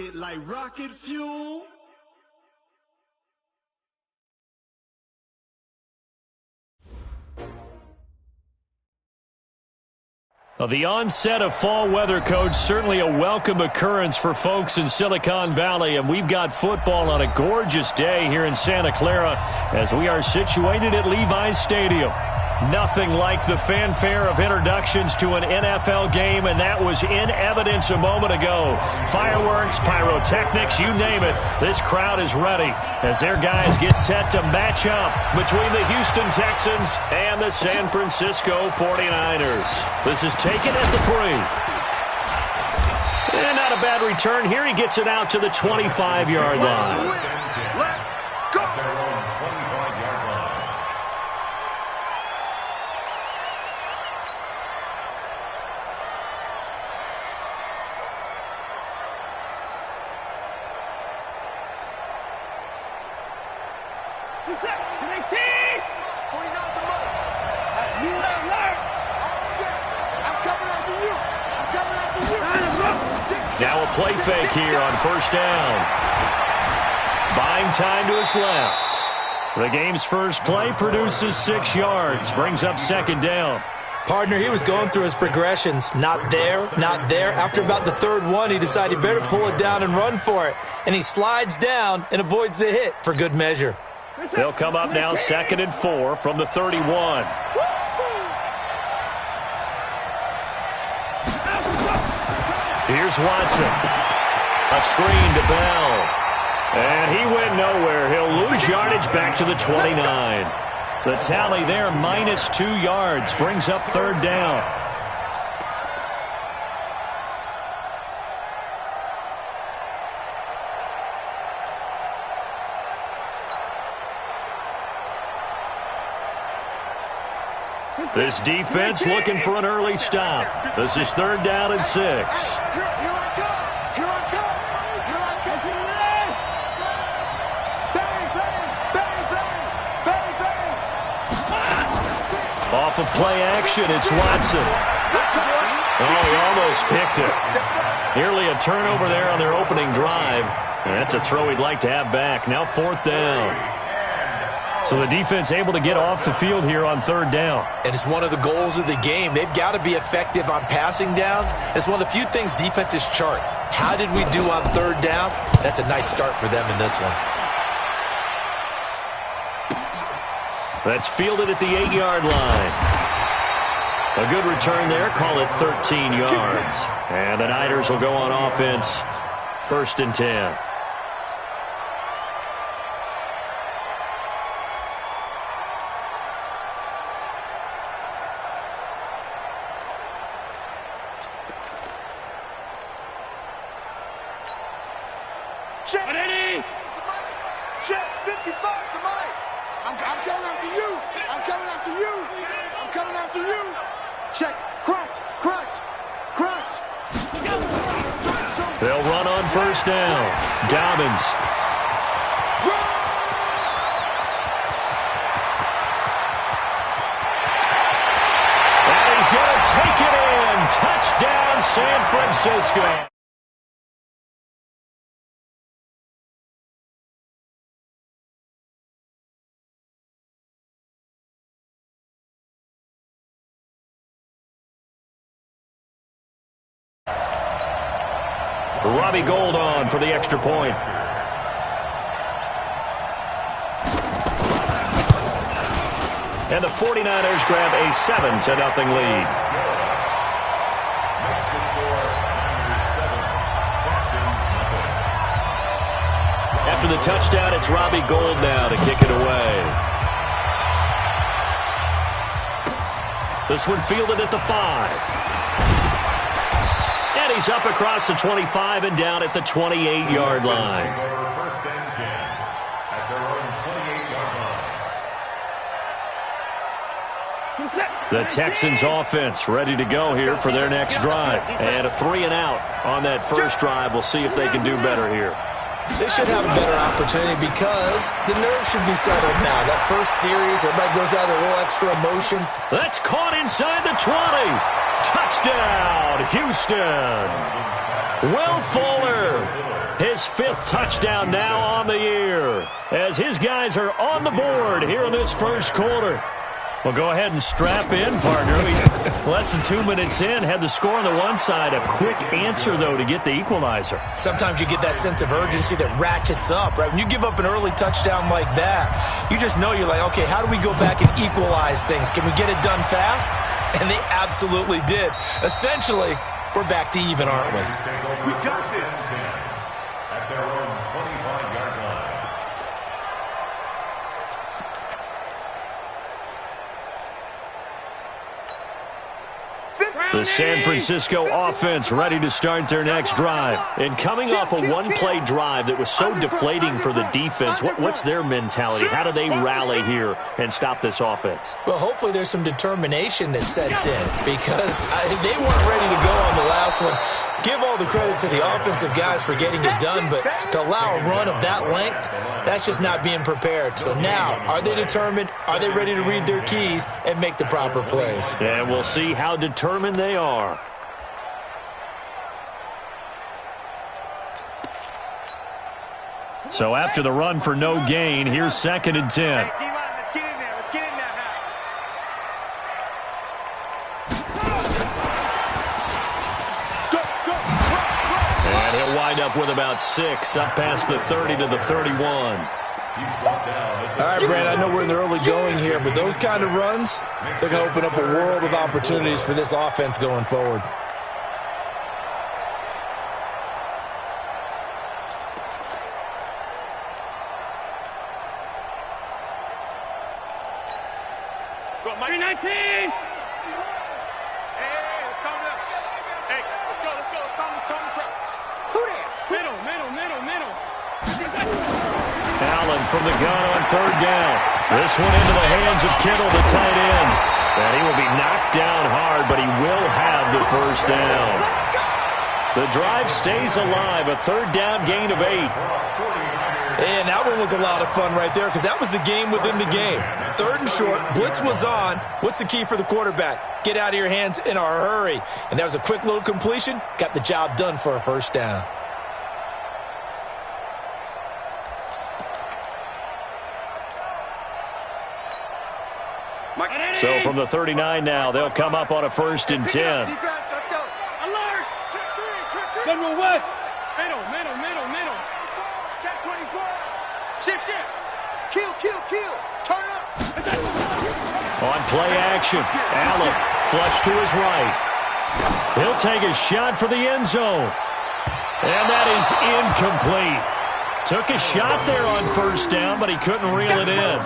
it like rocket fuel. The onset of fall weather, Coach, certainly a welcome occurrence for folks in Silicon Valley, and we've got football on a gorgeous day here in Santa Clara as we are situated at Levi's Stadium. Nothing like the fanfare of introductions to an NFL game, and that was in evidence a moment ago. Fireworks, pyrotechnics, you name it. This crowd is ready as their guys get set to match up between the Houston Texans and the San Francisco 49ers. This is taken at the 3. And not a bad return here. He gets it out to the 25-yard line. Let's go. Now a play fake here on first down. Buying time to his left. The game's first play produces 6 yards. Brings up second down. Partner, he was going through his progressions. Not there, not there. After about the third one, he decided he better pull it down and run for it. And he slides down and avoids the hit for good measure. They'll come up now 2nd and 4 from the 31. Here's Watson. A screen to Bell. And he went nowhere. He'll lose yardage back to the 29. The tally there, minus 2 yards. Brings up third down. This defense looking for an early stop. This is third down and 6. Off of play action, it's Watson. Oh, he almost picked it. Nearly a turnover there on their opening drive. And that's a throw he'd like to have back. Now fourth down. So the defense able to get off the field here on third down. And it's one of the goals of the game. They've got to be effective on passing downs. It's one of the few things defenses chart. How did we do on third down? That's a nice start for them in this one. That's fielded at the 8-yard line. A good return there. Call it 13 yards. And the Niners will go on offense. 1st and 10. Check 55 to Mike. I'm coming after you. I'm coming after you. I'm coming after you. Check. Crunch. Crunch. Crunch. They'll run on first down. Dobbins. And he's going to take it in. Touchdown, San Francisco. Robbie Gould on for the extra point. And the 49ers grab a 7-0 lead. After the touchdown, it's Robbie Gould now to kick it away. This one fielded at the 5. And he's up across the 25 and down at the 28-yard line. First and 10 at their own 28-yard line. The Texans offense ready to go here for their next drive. And a 3-and-out on that first drive. We'll see if they can do better here. They should have a better opportunity because the nerves should be settled now. That first series, everybody goes out with a little extra emotion. That's caught inside the 20. Touchdown, Houston. Will Fuller his 5th touchdown now on the year, as his guys are on the board here in this first quarter. Well, go ahead and strap in, partner. Less than 2 minutes in, had the score on the one side. A quick answer, though, to get the equalizer. Sometimes you get that sense of urgency that ratchets up, right? When you give up an early touchdown like that, you just know you're like, okay, how do we go back and equalize things? Can we get it done fast? And they absolutely did. Essentially, we're back to even, aren't we? We got this. At their own 25-yard line. The San Francisco offense ready to start their next drive. And coming off a one-play drive that was so deflating for the defense, what's their mentality? How do they rally here and stop this offense? Well, hopefully there's some determination that sets in, because they weren't ready to go on the last one. Give all the credit to the offensive guys for getting it done, but to allow a run of that length, that's just not being prepared. So now, are they determined? Are they ready to read their keys and make the proper plays? And we'll see how determined they are. So after the run for no gain, here's 2nd and 10. And he'll wind up with about 6, up past the 30 to the 31. All right, Brad, I know we're in the early going here, but those kind of runs, they're going to open up a world of opportunities for this offense going forward. Go, Mike. 319! Hey, let's calm down. Hey, let's go. Calm the crowd. Who there? Middle. Allen from the gun on 3rd down. This one into the hands of Kittle, the tight end. And he will be knocked down hard, but he will have the 1st down. The drive stays alive, a 3rd down gain of 8. And that one was a lot of fun right there, because that was the game within the game. 3rd and short, blitz was on. What's the key for the quarterback? Get out of your hands in a hurry. And that was a quick little completion. Got the job done for a 1st down. So from the 39 now, they'll come up on a 1st and 10. Defense, let's go. Alert! Check 3. General West. Middle. Check 24. Shift. Kill. Turn up. On play action, Allen flush to his right. He'll take a shot for the end zone. And that is incomplete. Took a shot there on 1st down, but he couldn't reel it in.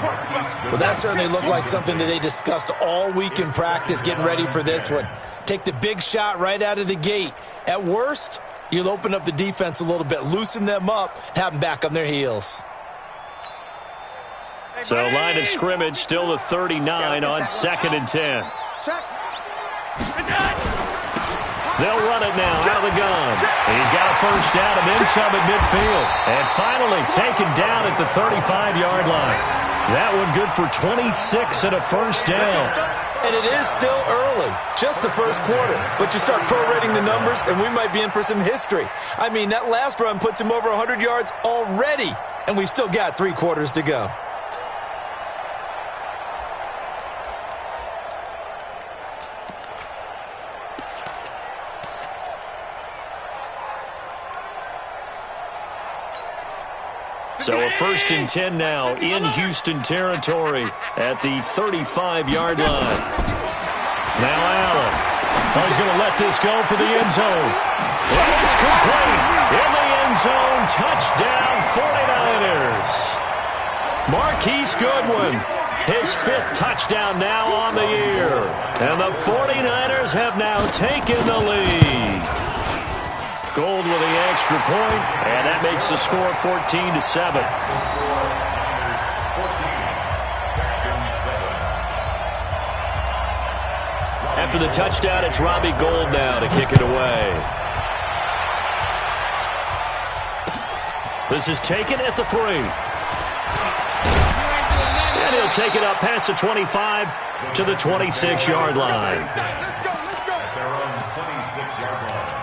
Well, that certainly looked like something that they discussed all week in practice, getting ready for this one. Take the big shot right out of the gate. At worst, you'll open up the defense a little bit, loosen them up, have them back on their heels. So line of scrimmage, still the 39 on 2nd and 10. They'll run it now out of the gun. He's got a 1st down and then some at midfield. And finally taken down at the 35-yard line. That one good for 26 and a 1st down. And it is still early, just the 1st quarter. But you start prorating the numbers, and we might be in for some history. I mean, that last run puts him over 100 yards already, and we've still got 3 quarters to go. So a 1st and 10 now in Houston territory at the 35-yard line. Now Allen. He's going to let this go for the end zone. And it's complete. In the end zone, touchdown 49ers. Marquise Goodwin, his 5th touchdown now on the year. And the 49ers have now taken the lead. Gold with the extra point, and that makes the score 14-7. After the touchdown, it's Robbie Gould now to kick it away. This is taken at the 3. And he'll take it up past the 25 to the 26-yard line. At their own 26-yard line.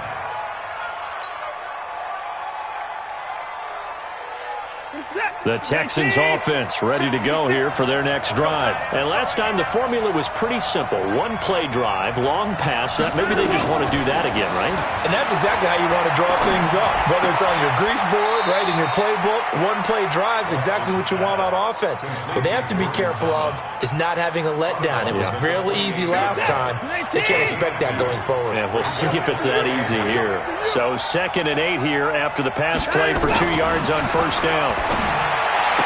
The Texans offense ready to go here for their next drive. And last time the formula was pretty simple. One-play drive, long pass. That maybe they just want to do that again, right? And that's exactly how you want to draw things up. Whether it's on your grease board, right, in your playbook, one-play drive's exactly what you want on offense. What they have to be careful of is not having a letdown. It was real easy last time. They can't expect that going forward. Yeah, we'll see if it's that easy here. So 2nd and 8 here after the pass play for 2 yards on first down.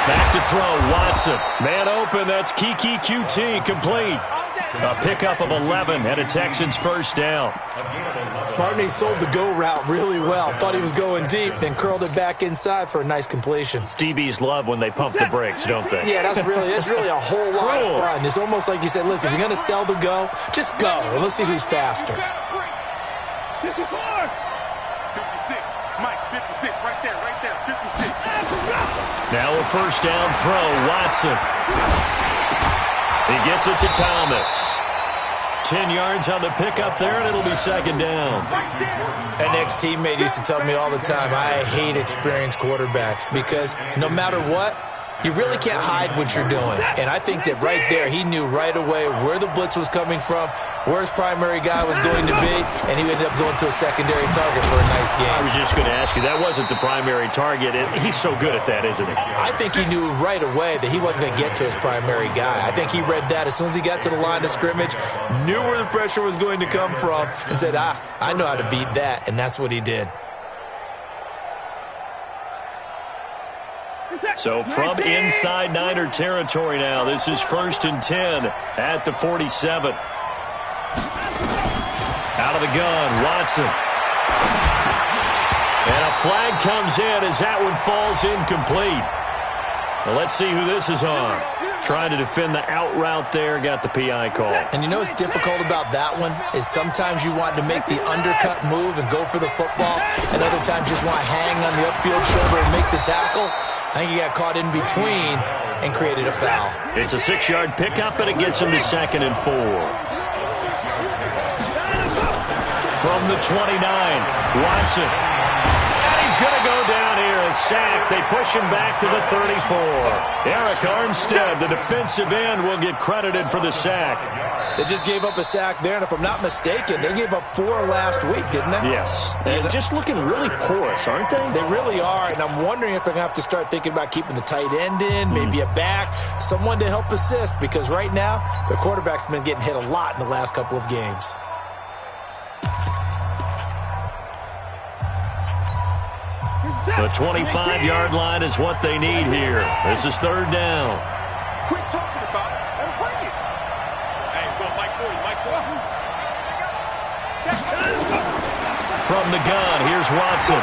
Back to throw, Watson. Man open, that's Kiki QT, complete. A pickup of 11 and a Texans first down. Partney sold the go route really well. Thought he was going deep, then curled it back inside for a nice completion. DBs love when they pump the brakes, don't they? Yeah, that's really a whole lot of fun. It's almost like you said, listen, if you're going to sell the go, just go, and let's see who's faster. 56, Mike, 56, right there, 56. Now a first down throw, Watson. He gets it to Thomas. 10 yards on the pickup there, and it'll be 2nd down. An ex-teammate used to tell me all the time, I hate experienced quarterbacks because no matter what, you really can't hide what you're doing. And I think that right there, he knew right away where the blitz was coming from, where his primary guy was going to be, and he ended up going to a secondary target for a nice game. I was just going to ask you, that wasn't the primary target. He's so good at that, isn't he? I think he knew right away that he wasn't going to get to his primary guy. I think he read that as soon as he got to the line of scrimmage, knew where the pressure was going to come from, and said, I know how to beat that, and that's what he did. So from inside Niner territory now, this is 1st and 10 at the 47. Out of the gun, Watson. And a flag comes in as that one falls incomplete. Well, let's see who this is on. Trying to defend the out route there, got the PI call. And you know what's difficult about that one is sometimes you want to make the undercut move and go for the football, and other times just want to hang on the upfield shoulder and make the tackle. I think he got caught in between and created a foul. It's a 6-yard pickup, and it gets him to 2nd and 4. From the 29, Watson. And he's going to go down here, a sack. They push him back to the 34. Eric Armstead, the defensive end, will get credited for the sack. They just gave up a sack there, and if I'm not mistaken, they gave up 4 last week, didn't they? Yes. And just looking really porous, aren't they? They really are, and I'm wondering if they're going to have to start thinking about keeping the tight end in, maybe a back, someone to help assist, because right now, their quarterback's been getting hit a lot in the last couple of games. The 25-yard line is what they need here. This is 3rd down. Quit talking about it. Let him bring it. Hey, go, Mike Boyd. From the gun, here's Watson.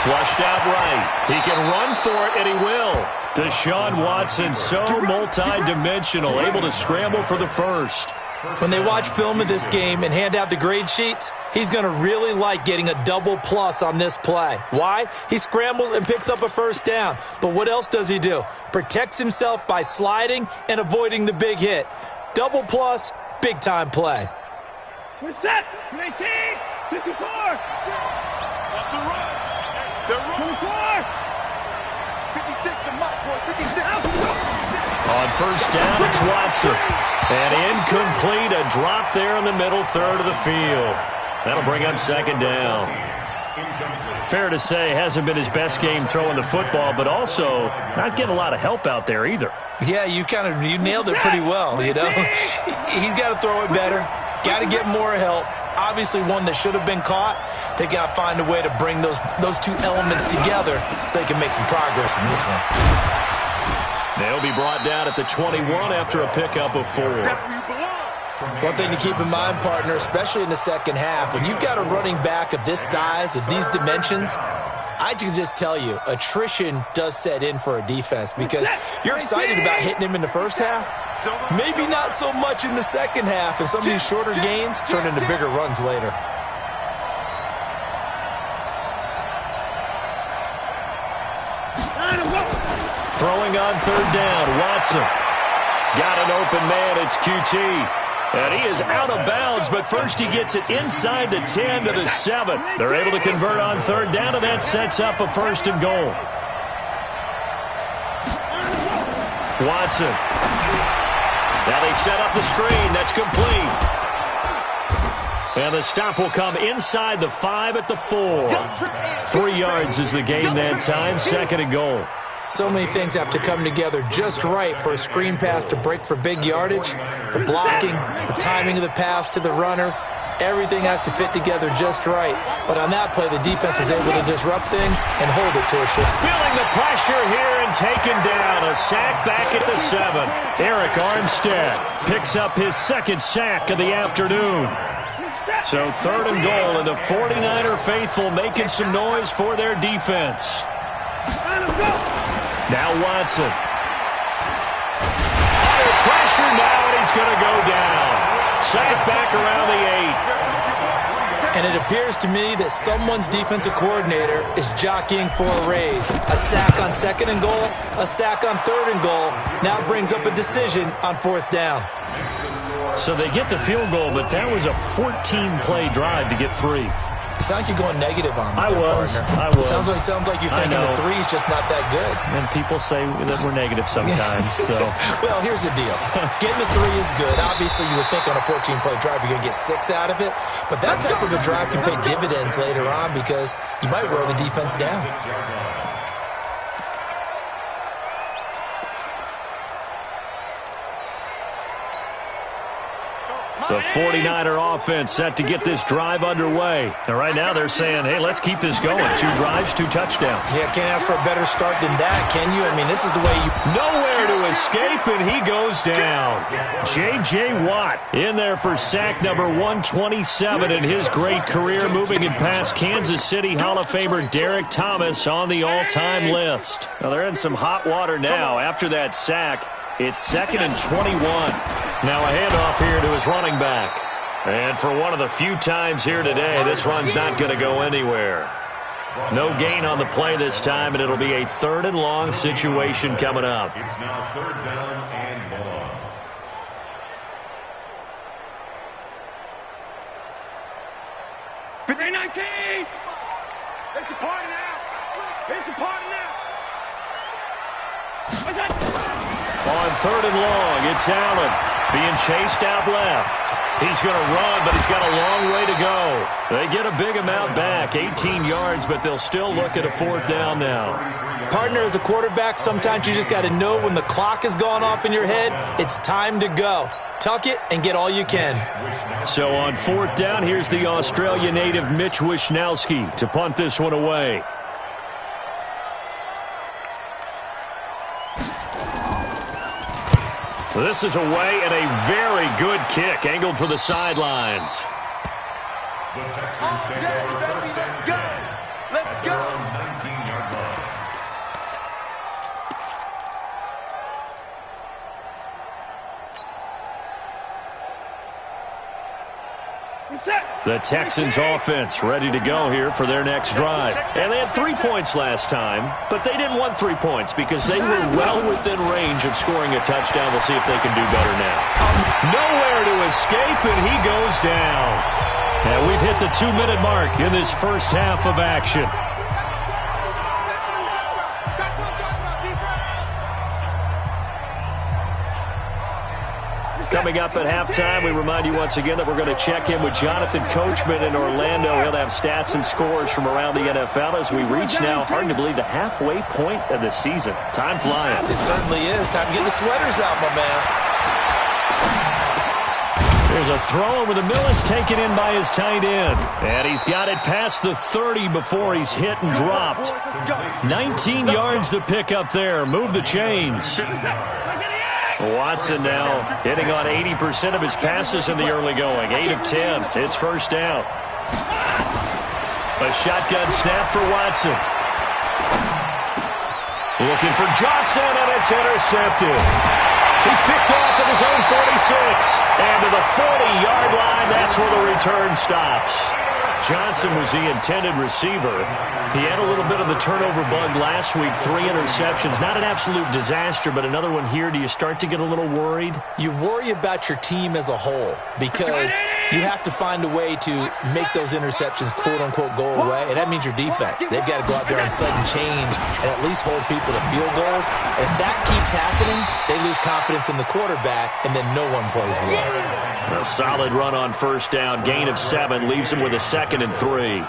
Flushed out right. He can run for it, and he will. Deshaun Watson, so multi-dimensional, able to scramble for the first. When they watch film of this game and hand out the grade sheets, he's going to really like getting a double plus on this play. Why? He scrambles and picks up a first down. But what else does he do? Protects himself by sliding and avoiding the big hit. Double plus, big-time play. We're set. 19, 54. What's the run? They're running. 56 to Mike, boy. 56. On first down, it's Watson. And incomplete, a drop there in the middle third of the field. That'll bring up 2nd down. Fair to say, hasn't been his best game throwing the football, but also not getting a lot of help out there either. Yeah, you nailed it pretty well, you know. He's got to throw it better, got to get more help. Obviously one that should have been caught. They got to find a way to bring those two elements together so they can make some progress in this one. They'll be brought down at the 21 after a pickup of 4. One thing to keep in mind, partner, especially in the second half, when you've got a running back of this size, of these dimensions, I can just tell you, attrition does set in for a defense because you're excited about hitting him in the first half. Maybe not so much in the second half, and some of these shorter gains turn into bigger runs later. Throwing on 3rd down, Watson. Got an open man, it's QT. And he is out of bounds, but first he gets it inside the 10 to the 7. They're able to convert on 3rd down, and that sets up a 1st and goal. Watson. Now they set up the screen. That's complete. And the stop will come inside the 5 at the 4. 3 yards is the gain that time. 2nd and goal. So many things have to come together just right for a screen pass to break for big yardage. The blocking, the timing of the pass to the runner, everything has to fit together just right. But on that play, the defense was able to disrupt things and hold it to a short. Feeling the pressure here and taken down. A sack back at the 7. Eric Armstead picks up his 2nd sack of the afternoon. So 3rd and goal, and the 49er faithful making some noise for their defense. Now Watson. Under pressure now, and he's going to go down. Sack back around the 8. And it appears to me that someone's defensive coordinator is jockeying for a raise. A sack on 2nd and goal, a sack on 3rd and goal. Now brings up a decision on 4th down. So they get the field goal, but that was a 14-play drive to get 3. It sounds like you're going negative on me. I was. Sounds like you're thinking the 3 is just not that good. And people say that we're negative sometimes. So. Well, here's the deal. Getting the 3 is good. Obviously, you would think on a 14-play drive you're going to get 6 out of it. But that type of a drive can pay dividends later on because you might wear the defense down. The 49er offense set to get this drive underway. And right now they're saying, hey, let's keep this going. 2 drives, 2 touchdowns. Yeah, can't ask for a better start than that, can you? I mean, this is the way you... Nowhere to escape, and he goes down. J.J. Watt in there for sack number 127 in his great career, moving it past Kansas City Hall of Famer Derek Thomas on the all-time list. Now they're in some hot water now after that sack. It's 2nd and 21. Now a handoff here to his running back. And for one of the few times here today, this run's not going to go anywhere. No gain on the play this time, and it'll be a 3rd and long situation coming up. It's now 3rd down and long. It's a party now. It's a party now. On 3rd and long, it's Allen being chased out left. He's going to run, but he's got a long way to go. They get a big amount back, 18 yards, but they'll still look at a 4th down now. Partner, as a quarterback, sometimes you just got to know when the clock has gone off in your head, it's time to go. Tuck it and get all you can. So on 4th down, here's the Australia native Mitch Wishnowski to punt this one away. This is away and a very good kick, angled for the sidelines. The Texans take over 1st and 10 at their own 19-yard line. The Texans offense ready to go here for their next drive. And they had 3 points last time, but they didn't want 3 points because they were well within range of scoring a touchdown. We'll see if they can do better now. Nowhere to escape, and he goes down. And we've hit the 2-minute mark in this first half of action. Coming up at halftime, we remind you once again that we're going to check in with Jonathan Coachman in Orlando. He'll have stats and scores from around the NFL as we reach now, hard to believe, the halfway point of the season. Time flying. It certainly is. Time to get the sweaters out, my man. There's a throw over the middle. It's taken in by his tight end. And he's got it past the 30 before he's hit and dropped. 19 yards to pick up there. Move the chains. Watson now hitting on 80% of his passes in the early going. 8 of 10. It's 1st down. A shotgun snap for Watson. Looking for Johnson, and it's intercepted. He's picked off at his own 46. And to the 40-yard line, that's where the return stops. Johnson was the intended receiver. He had a little bit of the turnover bug last week, 3 interceptions. Not an absolute disaster, but another one here. Do you start to get a little worried? You worry about your team as a whole because you have to find a way to make those interceptions, quote-unquote, go away, and that means your defense. They've got to go out there and sudden change and at least hold people to field goals. And if that keeps happening, they lose confidence in the quarterback, and then no one plays well. A solid run on first down. Gain of 7 leaves them with a 2nd and 3.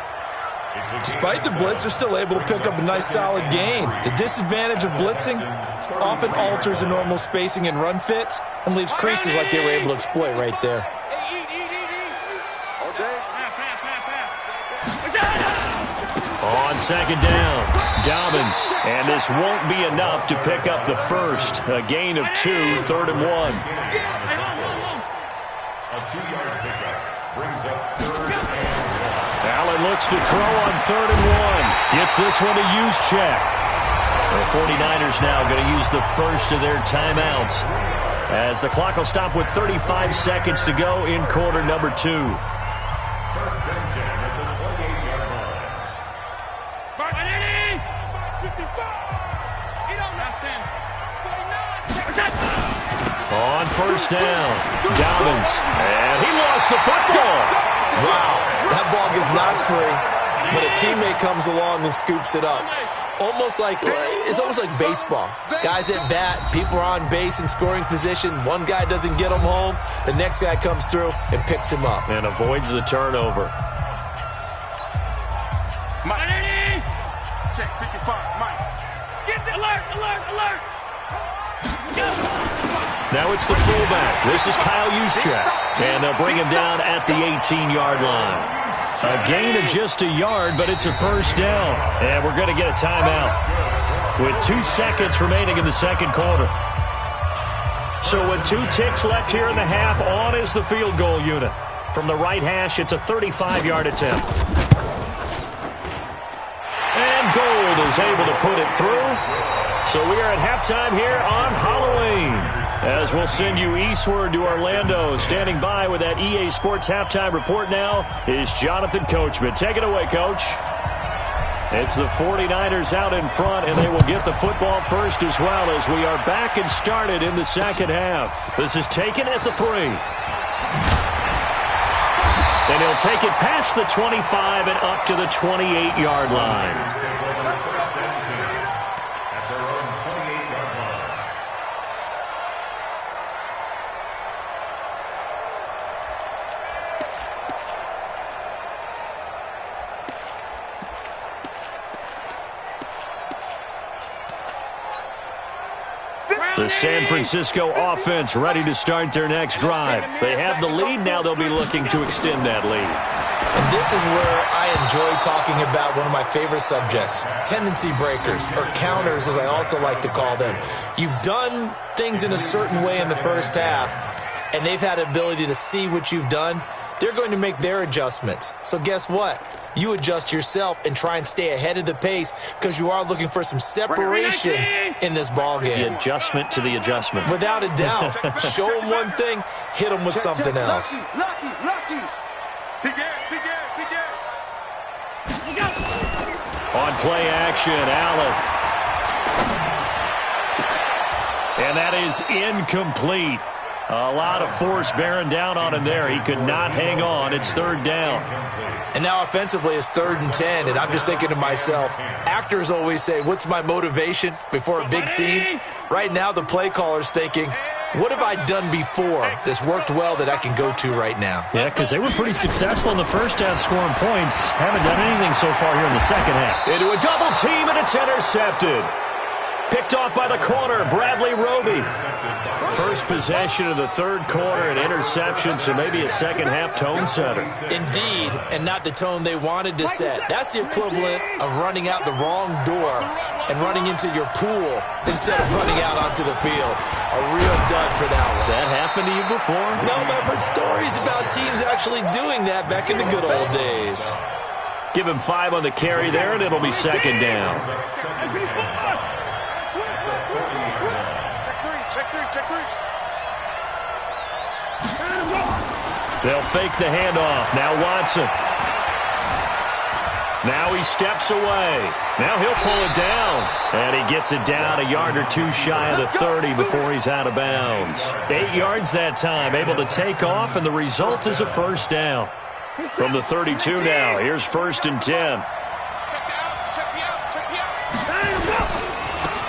Despite the blitz, they're still able to pick up a nice solid gain. The disadvantage of blitzing often alters the normal spacing and run fits and leaves creases like they were able to exploit right there. On second down, Dobbins, and this won't be enough to pick up the first. A gain of 2, 3rd and 1. A 2-yard pickup brings up 3rd and 1. Allen looks to throw on 3rd and 1. Gets this one to use check. The 49ers now going to use the first of their timeouts as the clock will stop with 35 seconds to go in quarter number 2. First and 10 at the 28-yard line. On first down, Dobbins, and he lost the football. Wow, that ball gets knocked free, but a teammate comes along and scoops it up. It's almost like baseball. Guys at bat, people are on base in scoring position. One guy doesn't get him home. The next guy comes through and picks him up. And avoids the turnover. Mike. Check 55, Mike. Get the alert. Now it's the fullback. This is Kyle Juszczyk. And they'll bring him down at the 18-yard line. A gain of just a yard, but it's a first down. And we're going to get a timeout with 2 seconds remaining in the second quarter. So with 2 ticks left here in the half, on is the field goal unit. From the right hash, it's a 35-yard attempt. And Gold is able to put it through. So we are at halftime here on Halloween. As we'll send you eastward to Orlando. Standing by with that EA Sports halftime report now is Jonathan Coachman. Take it away, Coach. It's the 49ers out in front, and they will get the football first as well as we are back and started in the second half. This is taken at the 3. Then he'll take it past the 25 and up to the 28-yard line. The San Francisco offense ready to start their next drive. They have the lead. Now they'll be looking to extend that lead. And this is where I enjoy talking about one of my favorite subjects, tendency breakers, or counters as I also like to call them. You've done things in a certain way in the first half, and they've had the ability to see what you've done. They're going to make their adjustments. So guess what? You adjust yourself and try and stay ahead of the pace because you are looking for some separation in this ball game. The adjustment to the adjustment. Without a doubt. Show them one thing, hit them with something else. Lucky. On play action, Allen. And that is incomplete. A lot of force bearing down on him there. He could not hang on. It's 3rd down. And now offensively it's 3rd and 10, and I'm just thinking to myself, actors always say, what's my motivation before a big scene? Right now the play caller's thinking, what have I done before that's worked well that I can go to right now? Yeah, because they were pretty successful in the first half scoring points. Haven't done anything so far here in the second half. Into a double team, and it's intercepted. Picked off by the corner, Bradley Roby. First possession of the third quarter, an interception, so maybe a second-half tone setter. Indeed, and not the tone they wanted to set. That's the equivalent of running out the wrong door and running into your pool instead of running out onto the field. A real dud for that one. Has that happened to you before? No, but I've heard stories about teams actually doing that back in the good old days. Give him 5 on the carry there, and it'll be second down. Check three. They'll fake the handoff. Now Watson. Now he steps away. Now he'll pull it down. And he gets it down a yard or two shy of the 30 before he's out of bounds. 8 yards that time, able to take off, and the result is a first down. From the 32 now, here's 1st and 10.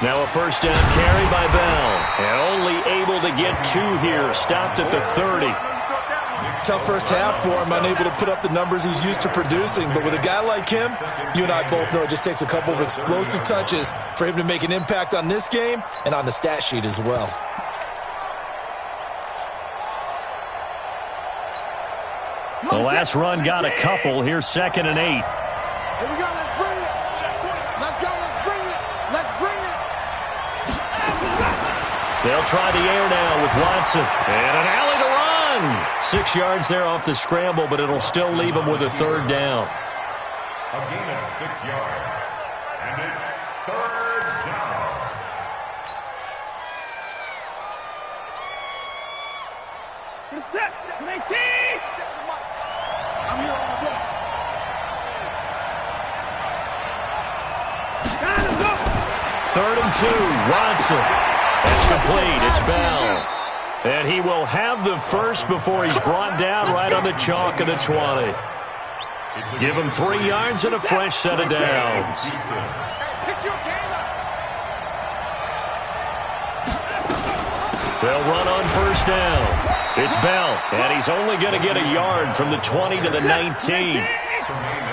Now a first down carry by Bell. And only able to get 2 here. Stopped at the 30. Tough first half for him, unable to put up the numbers he's used to producing. But with a guy like him, you and I both know it just takes a couple of explosive touches for him to make an impact on this game and on the stat sheet as well. The last run got a couple. Here's 2nd and 8. Here we go. Let's bring it. Let's go. Let's bring it. Let's bring it. They'll try the air now with Watson. And an alley to run. 6 yards there off the scramble, but it'll still leave him with a 3rd down. A gain of 6 yards. And it's 3rd down. Get set. 19. I'm here all day. Let's go. 3rd and 2. Watson. That's complete. It's Bell. And he will have the first before he's brought down right on the chalk of the 20. Give him 3 yards and a fresh set of downs. Pick your game up. They'll run on first down. It's Bell, and he's only going to get a yard from the 20 to the 19.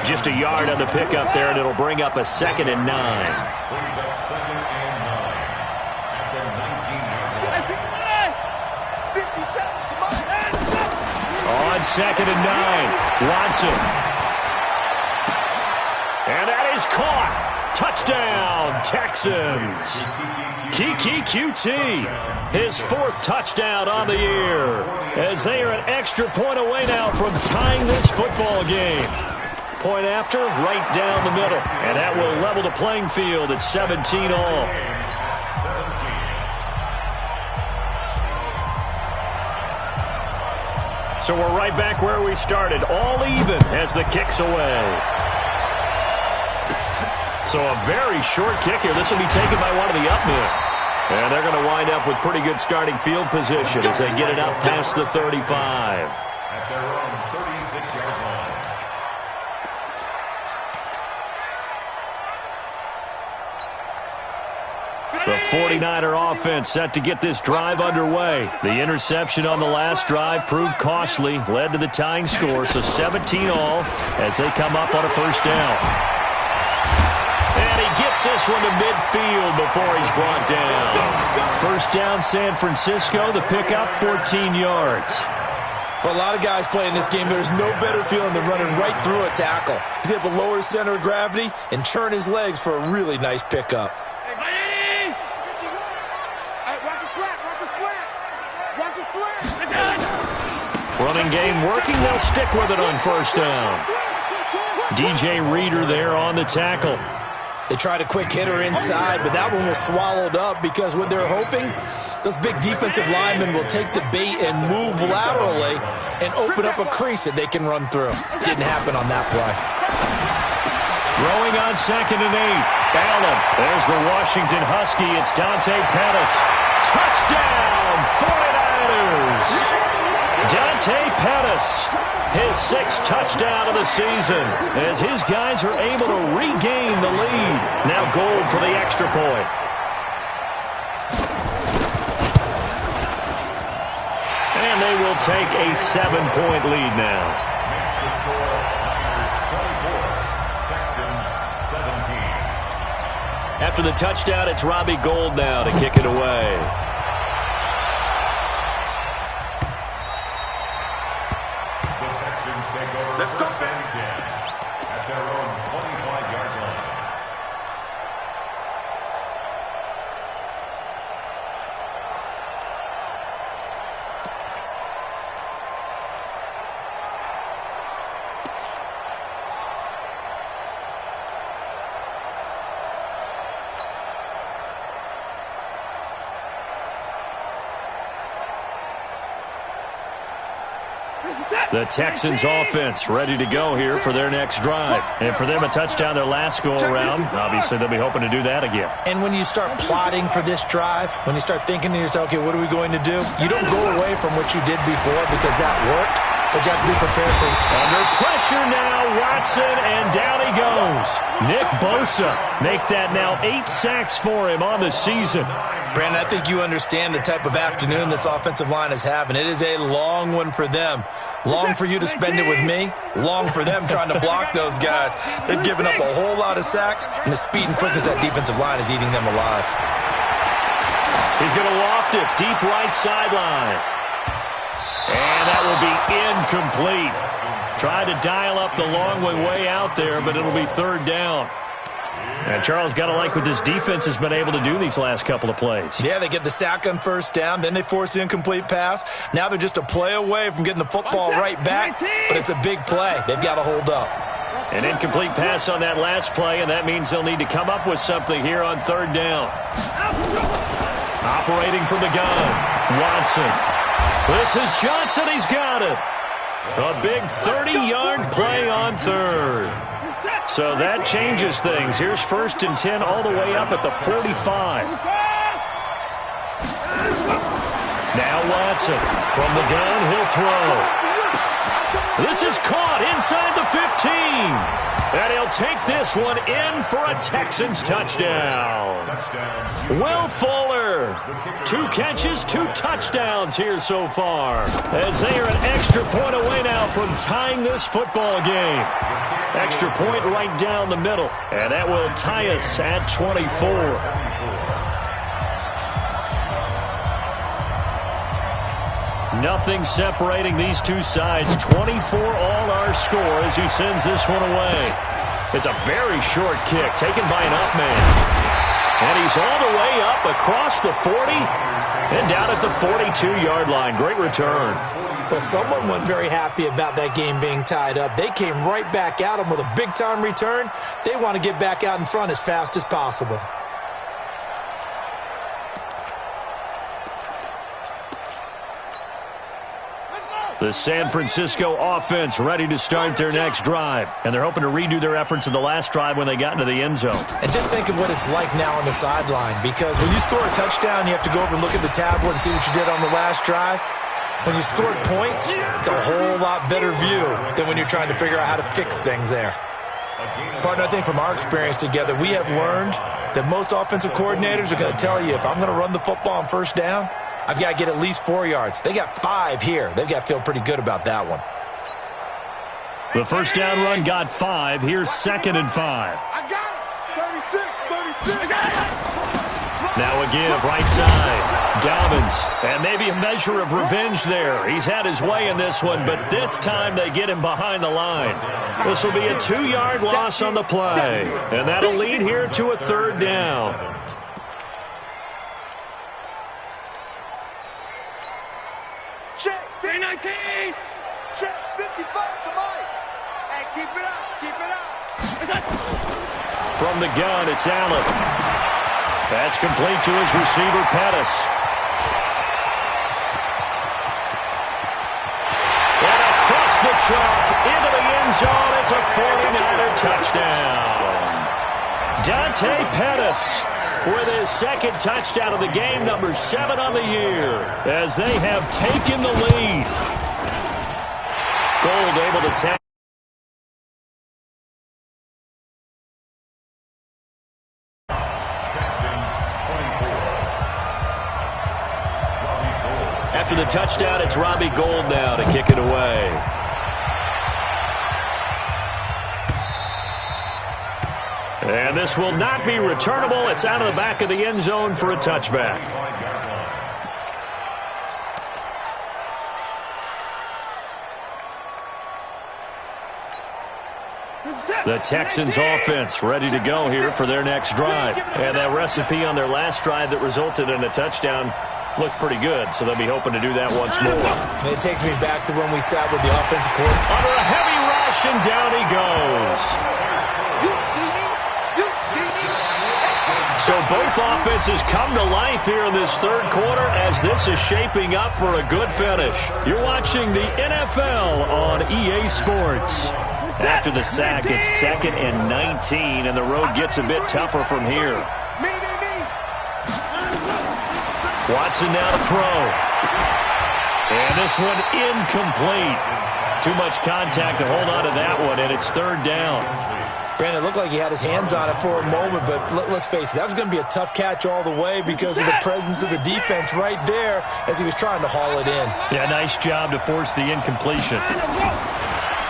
Just a yard on the pickup there, and it'll bring up a 2nd and 9. Brings up 2nd and 9 at the 19-yard line. On 2nd and 9, Watson. And that is caught. Touchdown, Texans. Kiki QT, his 4th touchdown on the year, as they are an extra point away now from tying this football game. Point after, right down the middle, and that will level the playing field at 17 all. So we're right back where we started, all even as the kick's away. So a very short kick here. This will be taken by one of the up men. And they're going to wind up with pretty good starting field position as they get it up past the 35. At their own 36-yard line. The 49er offense set to get this drive underway. The interception on the last drive proved costly, led to the tying score, so 17 all as they come up on a first down. And he gets this one to midfield before he's brought down. First down, San Francisco. The pickup, 14 yards. For a lot of guys playing this game, there's no better feeling than running right through a tackle. He's able to lower his center of gravity and churn his legs for a really nice pickup. Hey, watch the slant. Watch the slant. Watch the slant. Running game working. They'll stick with it on first down. DJ Reader there on the tackle. They tried a quick hitter inside, but that one was swallowed up because what they're hoping, those big defensive linemen will take the bait and move laterally and open up a crease that they can run through. Didn't happen on that play. Throwing on 2nd and 8. Allen. There's the Washington Husky. It's Dante Pettis. Touchdown, 49ers. Dante Pettis, his 6th touchdown of the season, as his guys are able to regain the lead. Now Gold for the extra point. And they will take a 7-point lead now. Makes the score Niners 24, Texans 17. After the touchdown, it's Robbie Gold now to kick it away. Take over Let's go, first and 10 at their own 25-yard line. The Texans offense ready to go here for their next drive. And for them, a touchdown their last go-around. Obviously, they'll be hoping to do that again. And when you start plotting for this drive, when you start thinking to yourself, okay, what are we going to do? You don't go away from what you did before because that worked, but you have to be prepared for it. Under pressure now, Watson, and down he goes. Nick Bosa make that now 8 sacks for him on the season. Brandon, I think you understand the type of afternoon this offensive line is having. It is a long one for them. Long for you to spend it with me. Long for them trying to block those guys. They've given up a whole lot of sacks, and the speed and quickness of that defensive line is eating them alive. He's going to loft it deep right sideline. And that will be incomplete. Tried to dial up the long one way out there, but it'll be third down. And Charles, got to like what this defense has been able to do these last couple of plays. Yeah, they get the sack on first down, then they force the incomplete pass. Now they're just a play away from getting the football right back, but it's a big play. They've got to hold up. An incomplete pass on that last play, and that means they'll need to come up with something here on third down. Operating from the gun, Watson. This is Johnson. He's got it. A big 30-yard play on third. So that changes things. Here's 1st and 10 all the way up at the 45. Now Watson from the gun. He'll throw. This is caught inside the 15. And he'll take this one in for a Texans touchdown. Will Fuller, 2 catches, 2 touchdowns here so far, as they are an extra point away now from tying this football game. Extra point right down the middle, and that will tie us at 24. Nothing separating these two sides. 24 all our score as he sends this one away. It's a very short kick taken by an up man. And he's all the way up across the 40 and down at the 42-yard line. Great return. Well, someone wasn't very happy about that game being tied up. They came right back at him with a big-time return. They want to get back out in front as fast as possible. The San Francisco offense ready to start their next drive. And they're hoping to redo their efforts in the last drive when they got into the end zone. And just think of what it's like now on the sideline. Because when you score a touchdown, you have to go over and look at the tablet and see what you did on the last drive. When you scored points, it's a whole lot better view than when you're trying to figure out how to fix things there. Partner, I think from our experience together, we have learned that most offensive coordinators are going to tell you, if I'm going to run the football on first down, I've got to get at least 4 yards. They got 5 here. They've got to feel pretty good about that one. The first down run got 5. Here's 2nd and 5. I got it. 36. Now a give right side. Dobbins. And maybe a measure of revenge there. He's had his way in this one, but this time they get him behind the line. This will be a 2-yard loss on the play. And that'll lead here to a third down. Check 19. Check 55 to Mike. Hey, keep it up. Keep it up. From the gun, it's Allen. That's complete to his receiver, Pettis. And across the chalk into the end zone. It's a 49er touchdown. Dante Pettis with his 2nd touchdown of the game, number 7 on the year, as they have taken the lead. Gold able to tap. After the touchdown, it's Robbie Gould now to kick it away. And this will not be returnable. It's out of the back of the end zone for a touchback. The Texans offense ready to go here for their next drive. And that recipe on their last drive that resulted in a touchdown looked pretty good, so they'll be hoping to do that once more. It takes me back to when we sat with the offensive coordinator. Under a heavy rush, and down he goes. So both offenses come to life here in this third quarter as this is shaping up for a good finish. You're watching the NFL on EA Sports. After the sack, it's 2nd and 19, and the road gets a bit tougher from here. Watson now to throw. And this one incomplete. Too much contact to hold on to that one, and it's 3rd down. Brandon, it looked like he had his hands on it for a moment, but let's face it, that was going to be a tough catch all the way because of the presence of the defense right there as he was trying to haul it in. Yeah, nice job to force the incompletion.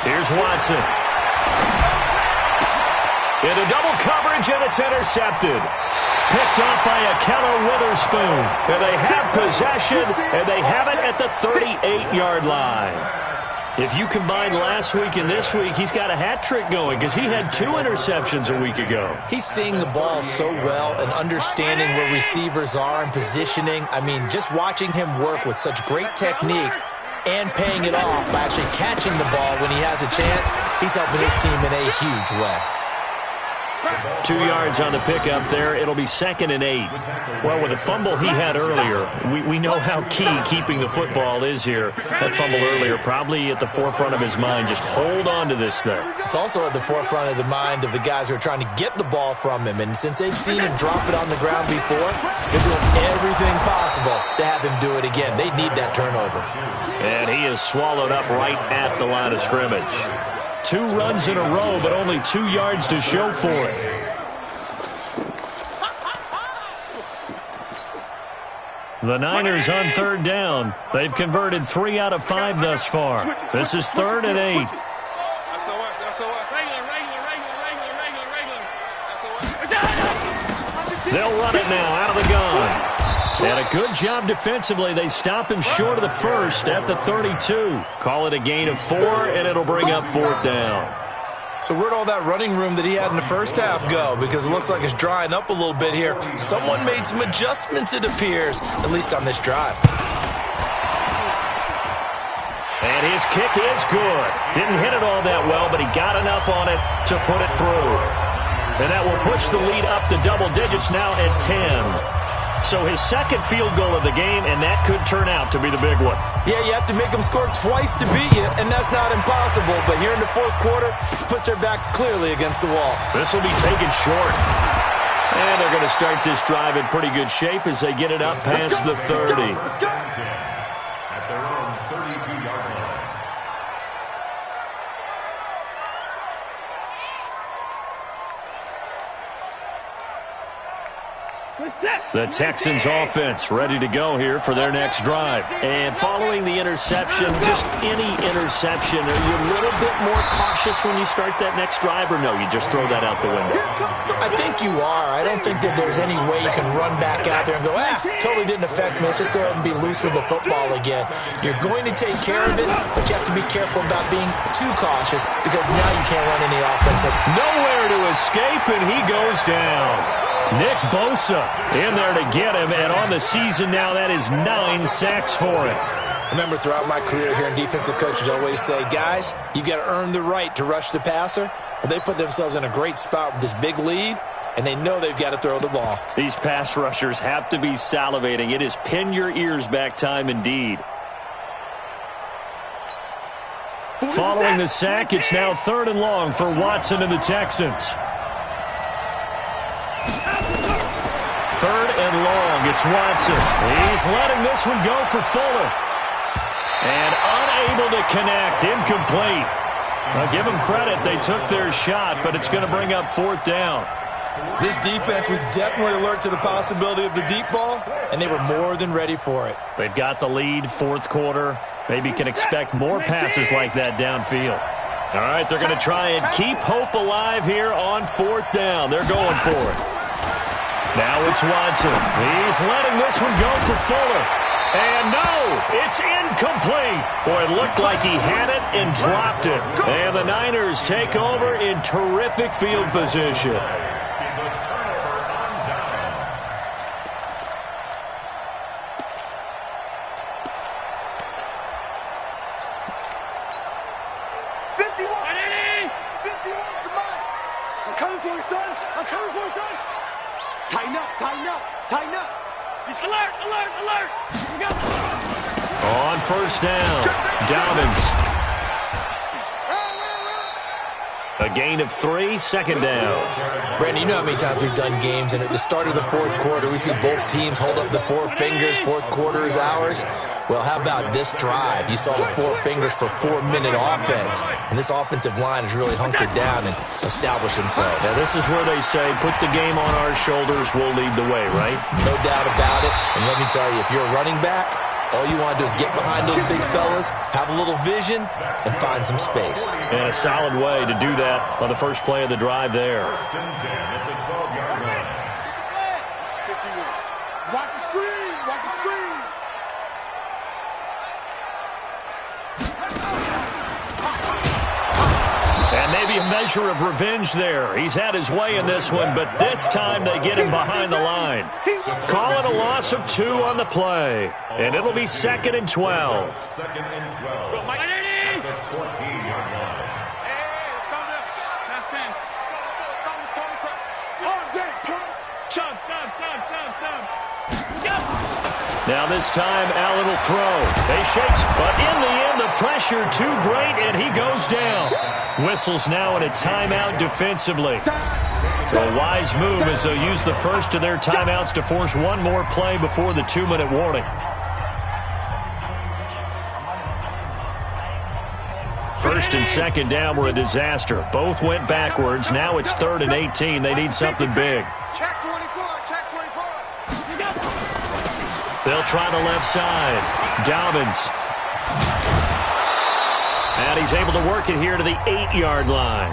Here's Watson. Into double coverage, and it's intercepted. Picked off by Akello Witherspoon. And they have possession, and they have it at the 38-yard line. If you combine last week and this week, he's got a hat trick going because he had 2 interceptions a week ago. He's seeing the ball so well and understanding where receivers are and positioning. I mean, just watching him work with such great technique and paying it off by actually catching the ball when he has a chance, he's helping his team in a huge way. 2 yards on the pickup there. It'll be 2nd and 8. Well, with the fumble he had earlier, we know how key keeping the football is here. That fumble earlier probably at the forefront of his mind. Just hold on to this thing. It's also at the forefront of the mind of the guys who are trying to get the ball from him. And since they've seen him drop it on the ground before, they're doing everything possible to have him do it again. They need that turnover. And he is swallowed up right at the line of scrimmage. 2 runs in a row, but only 2 yards to show for it. The Niners on 3rd down. They've converted 3 out of 5 thus far. This is 3rd and 8. They'll run it now out of the gun. And a good job defensively. They stop him short of the first at the 32. Call it a gain of 4, and it'll bring up 4th down. So where'd all that running room that he had in the first half go? Because it looks like it's drying up a little bit here. Someone made some adjustments, it appears, at least on this drive. And his kick is good. Didn't hit it all that well, but he got enough on it to put it through. And that will push the lead up to double digits now at 10. So his 2nd field goal of the game, and that could turn out to be the big one. Yeah, you have to make them score twice to beat you, and that's not impossible. But here in the 4th quarter, puts their backs clearly against the wall. This will be taken short. And they're going to start this drive in pretty good shape as they get it up past the 30. At their own 32-yard line. The Texans offense ready to go here for their next drive. And following the interception, just any interception, are you a little bit more cautious when you start that next drive, or no, you just throw that out the window? I think you are. I don't think that there's any way you can run back out there and go, totally didn't affect me. Let's just go ahead and be loose with the football again. You're going to take care of it, but you have to be careful about being too cautious because now you can't run any offense. Nowhere to escape, and he goes down. Nick Bosa in there to get him, and on the season now, that is 9 sacks for him. Remember, throughout my career here in defensive coaches always say, guys, you got to earn the right to rush the passer. Well, they put themselves in a great spot with this big lead, and they know they've got to throw the ball. These pass rushers have to be salivating. It is pin your ears back time indeed. Following the sack, it's now 3rd and long for Watson and the Texans. 3rd and long, it's Watson. He's letting this one go for Fuller. And unable to connect, incomplete. I'll give them credit, they took their shot, but it's going to bring up 4th down. This defense was definitely alert to the possibility of the deep ball, and they were more than ready for it. They've got the lead, 4th quarter. Maybe you can expect more passes like that downfield. All right, they're going to try and keep hope alive here on 4th down. They're going for it. Now it's Watson. He's letting this one go for Fuller. And no, it's incomplete. Boy, it looked like he had it and dropped it. And the Niners take over in terrific field position. Tighten up, tighten up, tighten up. Alert, alert, alert. Here we go. On first down, Dobbins. A gain of 3, second down. Brandon, you know how many times we've done games, and at the start of the fourth quarter, we see both teams hold up the 4 fingers, fourth quarter is ours. Well, how about this drive? You saw the 4 fingers for 4-minute offense, and this offensive line has really hunkered down and established themselves. Now, this is where they say, put the game on our shoulders, we'll lead the way, right? No doubt about it, and let me tell you, if you're a running back, all you want to do is get behind those big fellas, have a little vision, and find some space. And a solid way to do that on the first play of the drive there. First and 10 at the 12-yard line. 51. Watch the screen, watch the screen. And maybe a measure of revenge there. He's had his way in this one, but this time they get him behind the line. Call it a loss of 2 on the play. And it'll be 2nd and 12. 2nd and 12. At the 14-yard line. Now this time, Allen will throw. They shakes, but in the end, the pressure too great, and he goes down. Whistles now in a timeout defensively. So a wise move as they'll use the first of their timeouts to force one more play before the 2-minute warning. First and second down were a disaster. Both went backwards. Now it's 3rd and 18. They need something big. Check 24, check 24. They'll try the left side. Dobbins. And he's able to work it here to the 8-yard line.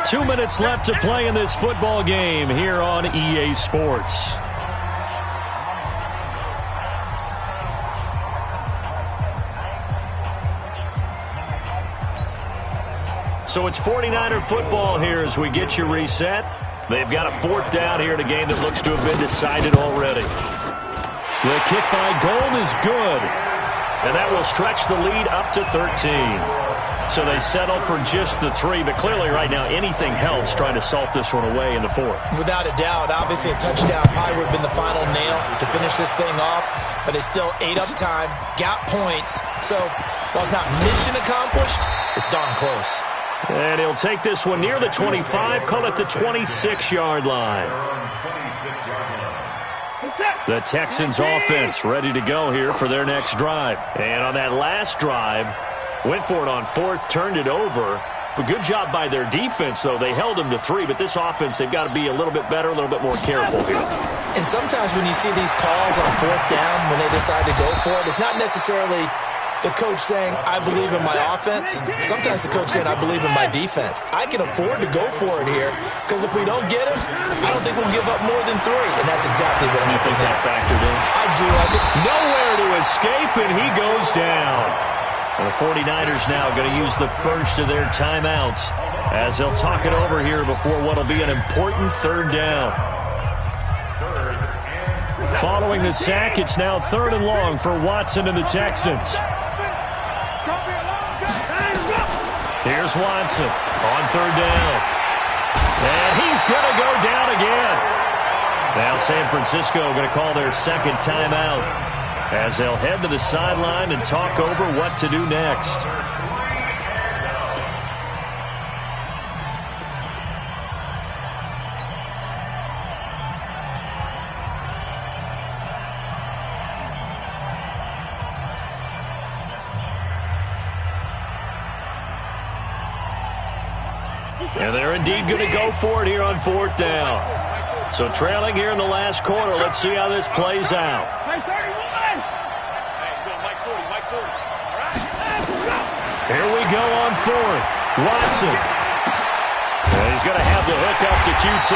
2 minutes left to play in this football game here on EA Sports. So it's 49er football here as we get you reset. They've got a 4th down here in a game that looks to have been decided already. The kick by Gold is good, and that will stretch the lead up to 13. So they settle for just the 3, but clearly right now anything helps trying to salt this one away in the 4th. Without a doubt, obviously a touchdown probably would have been the final nail to finish this thing off, but it's still 8 up time, got points, so while it's not mission accomplished, it's darn close. And he'll take this one near the 25, call it the 26-yard line. The Texans offense ready to go here for their next drive. And on that last drive, went for it on 4th, turned it over. But good job by their defense, though. They held them to 3, but this offense, they've got to be a little bit better, a little bit more careful here. And sometimes when you see these calls on 4th down, when they decide to go for it, it's not necessarily the coach saying, I believe in my offense. Sometimes the coach saying, I believe in my defense. I can afford to go for it here because if we don't get him, I don't think we'll give up more than 3. And that's exactly what You think that factored in? I do. Nowhere to escape, and he goes down. And the 49ers now going to use the first of their timeouts as they'll talk it over here before what will be an important 3rd down. Following the sack, it's now 3rd and long for Watson and the Texans. Here's Watson on 3rd down. And he's going to go down again. Now San Francisco going to call their 2nd timeout as they'll head to the sideline and talk over what to do next. And they're indeed going to go for it here on 4th down. So trailing here in the last quarter. Let's see how this plays out. Here we go on 4th. Watson. And he's going to have the hook up to QT.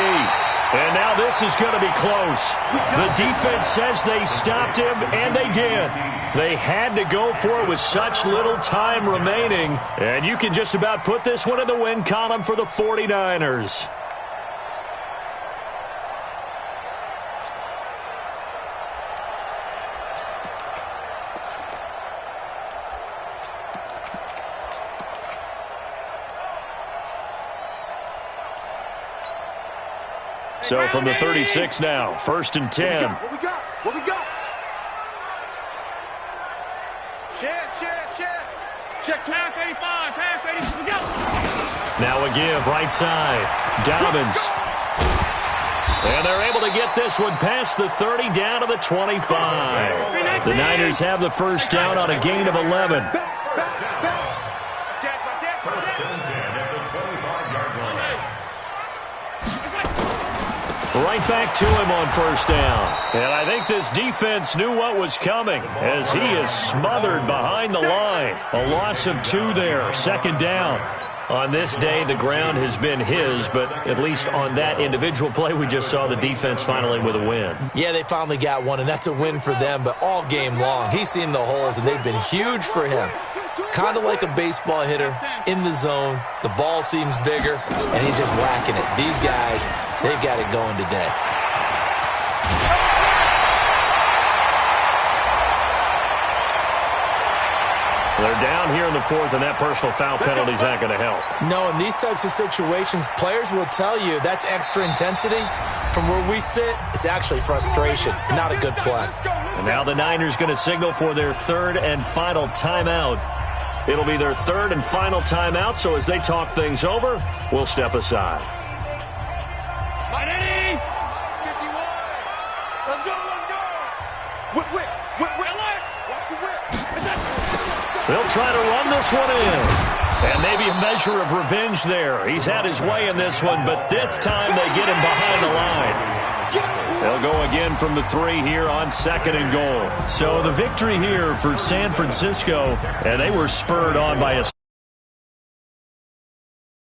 And now this is going to be close. The defense says they stopped him, and they did. They had to go for it with such little time remaining. And you can just about put this one in the win column for the 49ers. So from the 36 now, 1st and 10. What we got? What we got? Check 2. Pass 85. Pass 85. We go. Now a give, right side. Dobbins. And they're able to get this one past the 30 down to the 25. The Niners have the first down on a gain of 11. Right back to him on first down. And I think this defense knew what was coming as he is smothered behind the line. A loss of 2 there, 2nd down. On this day, the ground has been his, but at least on that individual play, we just saw the defense finally with a win. Yeah, they finally got one, and that's a win for them, but all game long, he's seen the holes, and they've been huge for him. Kind of like a baseball hitter in the zone. The ball seems bigger, and he's just whacking it. These guys, they've got it going today. They're down here in the 4th, and that personal foul penalty is not going to help. No, in these types of situations, players will tell you that's extra intensity. From where we sit, it's actually frustration, not a good play. And now the Niners going to signal for their 3rd and final timeout. It'll be their 3rd and final timeout, so as they talk things over, we'll step aside. Ready? 51. Let's go. Whip. Watch the whip. They'll try to run this one in. And maybe a measure of revenge there. He's had his way in this one, but this time they get him behind the line. They'll go again from the 3 here on 2nd and goal. So the victory here for San Francisco, and they were spurred on by a